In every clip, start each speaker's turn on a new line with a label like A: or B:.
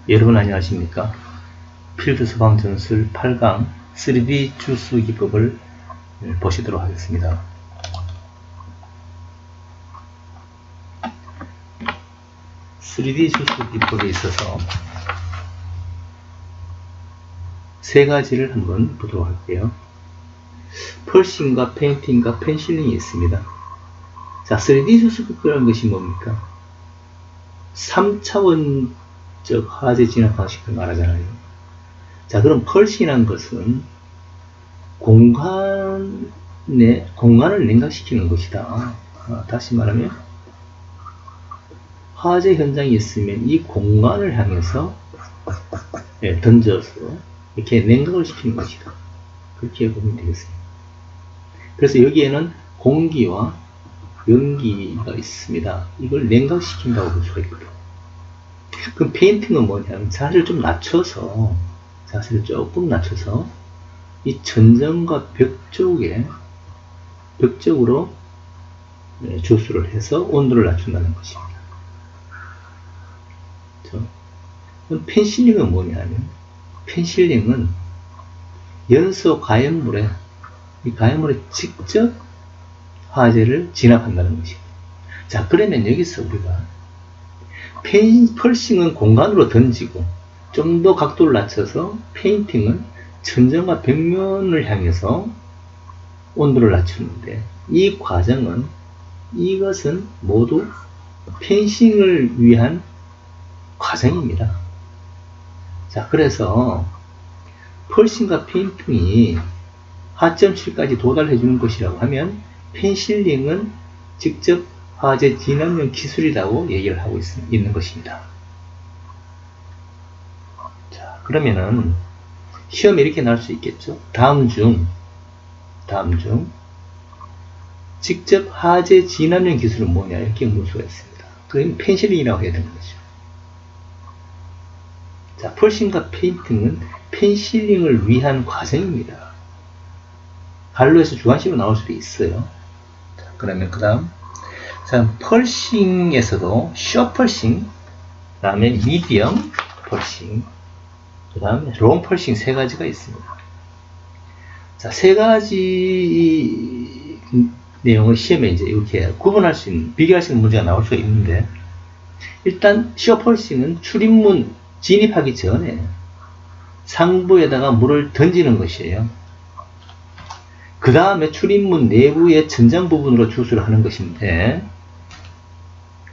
A: 여러분 안녕하십니까? 필드 소방 전술 8강 3D 주수 기법을 보시도록 하겠습니다. (3D) 주수 기법에 있어서 세 가지를 한번 보도록 할게요. 펄싱과 페인팅과 펜실링이 있습니다. 자, 3D 주수 기법이라는 것이 뭡니까? 3차원적 화재 진압 방식을 말하잖아요. 자, 그럼 펄싱이라는 것은 공간을 냉각시키는 것이다. 다시 말하면 화재 현장이 있으면 이 공간을 향해서 던져서 이렇게 냉각을 시키는 것이다. 그렇게 보면 되겠습니다. 그래서 여기에는 공기와 연기가 있습니다. 이걸 냉각시킨다고 볼 수가 있거든요. 그럼 페인팅은 뭐냐면 자세를 좀 낮춰서, 자세를 조금 낮춰서 이 천정과 벽 쪽으로 주수를 해서 온도를 낮춘다는 것입니다. 그럼 펜실링은 뭐냐면, 펜실링은 연소 가연물에, 이 가연물에 직접 화재를 진압한다는 것입니다. 자, 그러면 여기서 우리가 펄싱은 공간으로 던지고 좀 더 각도를 낮춰서 페인팅은 천정과 벽면을 향해서 온도를 낮추는데, 이 과정은, 이것은 모두 펜싱을 위한 과정입니다. 자, 그래서 펄싱과 페인팅이 하점실까지 도달해 주는 것이라고 하면 펜실링은 직접 화재 진압용 기술이라고 얘기를 하고 있는 것입니다. 자, 그러면은 시험에 이렇게 나올 수 있겠죠. 다음 중 직접 화재 진압용 기술은 뭐냐, 이렇게 물 수가 있습니다. 그건 펜실링이라고 해야 되는 거죠. 자, 펄싱과 페인팅은 펜실링을 위한 과정입니다. 갈로에서 주관식으로 나올 수도 있어요. 자, 그러면 그 다음, 자, 펄싱에서도 쇼 펄싱, 그 다음에 미디엄 펄싱, 그 다음에 롱 펄싱 세 가지가 있습니다. 자, 세 가지 내용을 시험에 이제 이렇게 구분할 수 있는, 비교할 수 있는 문제가 나올 수 있는데, 일단 쇼 펄싱은 출입문 진입하기 전에 상부에다가 물을 던지는 것이에요. 그 다음에 출입문 내부의 천장 부분으로 주수를 하는 것인데,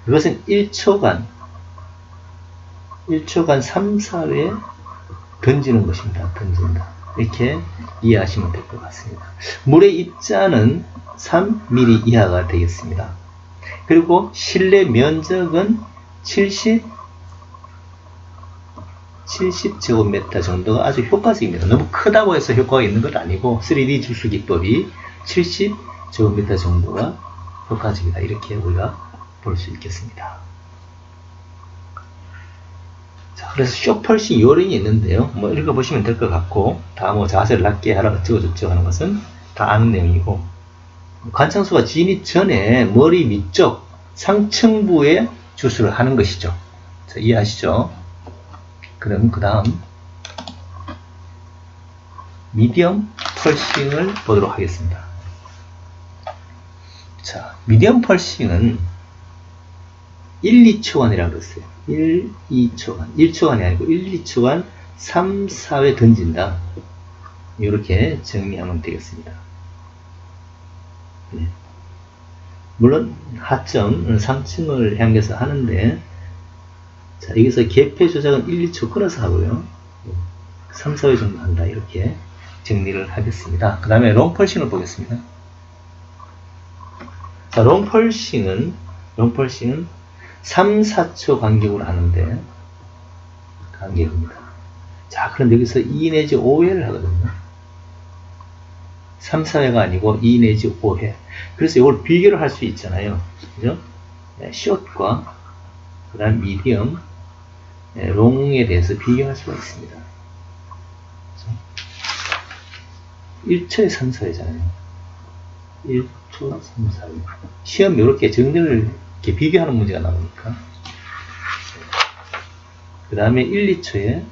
A: 그것은 1초간 3, 4회 던지는 것입니다. 던진다. 이렇게 이해하시면 될 것 같습니다. 물의 입자는 3mm 이하가 되겠습니다. 그리고 실내 면적은 70제곱미터 정도가 아주 효과적입니다. 너무 크다고 해서 효과가 있는 건 아니고 3D 주수 기법이 70제곱미터 정도가 효과적이다. 이렇게 우리가 볼 수 있겠습니다. 자, 그래서 쇼펄싱 요령이 있는데요. 뭐 읽어보시면 될 것 같고, 다 뭐 자세를 낮게 하라 어쩌고저쩌고 하는 것은 다 아는 내용이고, 관창소가 진입 전에 머리 위쪽 상층부에 주수를 하는 것이죠. 자, 이해하시죠? 그럼 그 다음 미디엄 펄싱을 보도록 하겠습니다. 자, 미디엄 펄싱은 1, 2초간이라고 그랬어요. 1, 2초간. 1초간이 아니고 1, 2초간 3, 4회 던진다. 이렇게 정리하면 되겠습니다. 네. 물론 하점, 상층을 향해서 하는데, 자, 여기서 개폐 조작은 1, 2초 끊어서 하고요. 3, 4회 정도 한다. 이렇게 정리를 하겠습니다. 그 다음에 롱펄싱을 보겠습니다. 자, 롱펄싱은 3, 4초 간격으로 하는데, 간격입니다. 자, 그런데 여기서 2 내지 5회를 하거든요. 3, 4회가 아니고 2 내지 5회. 그래서 이걸 비교를 할 수 있잖아요. 그죠? 네, 숏과, 그 다음 미디엄, 롱에 대해서 비교할 수가 있습니다. 1초에 3, 4회잖아요. 1초, 3, 4회. 시험 이렇게 정렬을 이렇게 비교하는 문제가 나오니까. 그 다음에 1, 2초에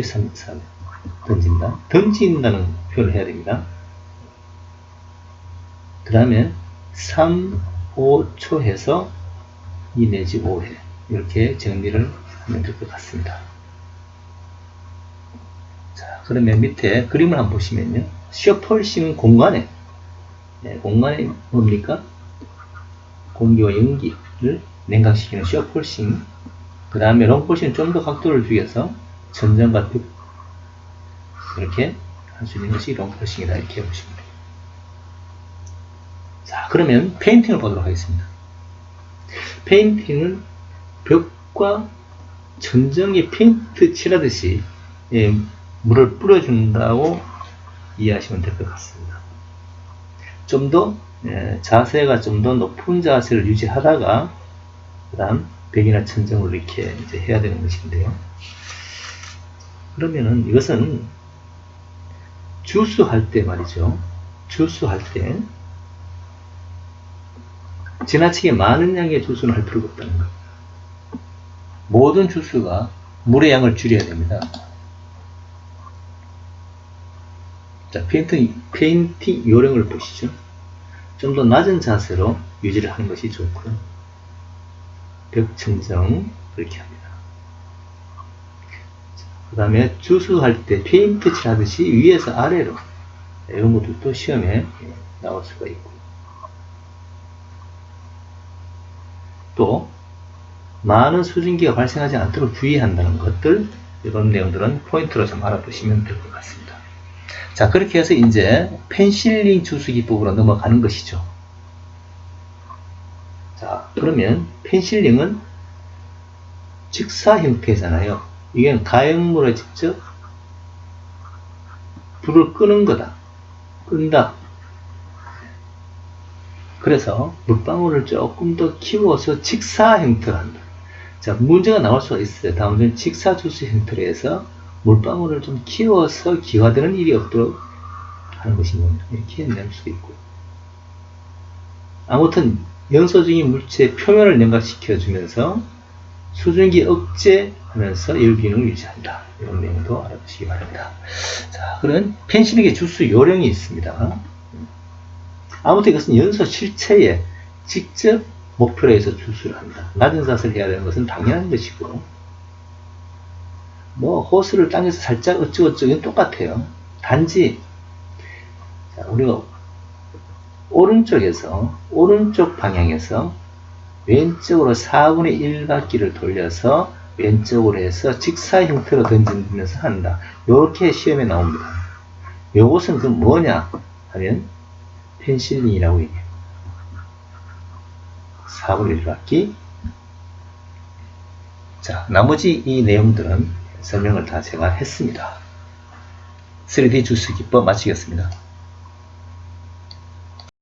A: 3, 4 던진다. 던진다는 표현을 해야 됩니다. 그 다음에 3, 5초 해서 2 내지 5회 이렇게 정리를 하면 될 것 같습니다. 자, 그러면 밑에 그림을 한번 보시면요. 셔펄싱은 공간에 뭡니까? 공기와 연기를 냉각시키는 셔펄싱. 그 다음에 롱펄싱은 좀 더 각도를 죽여서 천장과 벽 이렇게 할 수 있는 것이 롱펄싱이다 이렇게 보시면 돼요. 자, 그러면 페인팅을 보도록 하겠습니다. 페인팅은 벽과 천정에 페인트 칠하듯이 물을 뿌려준다고 이해하시면 될 것 같습니다. 좀 더 자세가 좀 더 높은 자세를 유지하다가 그 다음 벽이나 천정을 이렇게 이제 해야 되는 것인데요. 그러면은 이것은 주수할 때 말이죠. 주수할 때 지나치게 많은 양의 주수는 할 필요가 없다는 거예요. 모든 주수가 물의 양을 줄여야 됩니다. 자, 페인팅 요령을 보시죠. 좀 더 낮은 자세로 유지를 하는 것이 좋고요. 벽 천정 그렇게 합니다. 그 다음에 주수할 때 페인트 칠하듯이 위에서 아래로 이런 것도 시험에 나올 수가 있고 또 많은 수증기가 발생하지 않도록 주의한다는 것들 이런 내용들은 포인트로 좀 알아보시면 될 것 같습니다. 자, 그렇게 해서 이제 펜실링 주수 기법으로 넘어가는 것이죠. 자, 그러면 펜실링은 직사 형태잖아요. 이게 가역물에 직접 불을 끄는 거다. 끈다. 그래서 물방울을 조금 더 키워서 직사 형태로 한다. 자, 문제가 나올 수가 있어요. 다음은 직사 주수 형태로 해서 물방울을 좀 키워서 기화되는 일이 없도록 하는 것입니다. 이렇게 낼 수도 있고. 아무튼 연소적인 물체의 표면을 냉각시켜주면서 수증기 억제하면서 열기능을 유지한다. 이런 내용도 알아보시기 바랍니다. 자, 그런 펜실링의 주수 요령이 있습니다. 아무튼 이것은 연소 실체에 직접 목표로 해서 주수를 합니다. 낮은 자세를 해야 되는 것은 당연한 것이고, 뭐 호스를 땅에서 살짝 어쩌고저쩌고 똑같아요. 단지 자, 우리가 오른쪽 방향에서 왼쪽으로 4분의 1 바퀴를 돌려서 왼쪽으로 해서 직사 형태로 던지면서 한다. 이렇게 시험에 나옵니다. 이것은 그 뭐냐 하면 펜실링이라고 얘기해요. 4분의 1 바퀴. 자, 나머지 이 내용들은 설명을 다 제가 했습니다. 3D 주수 기법 마치겠습니다.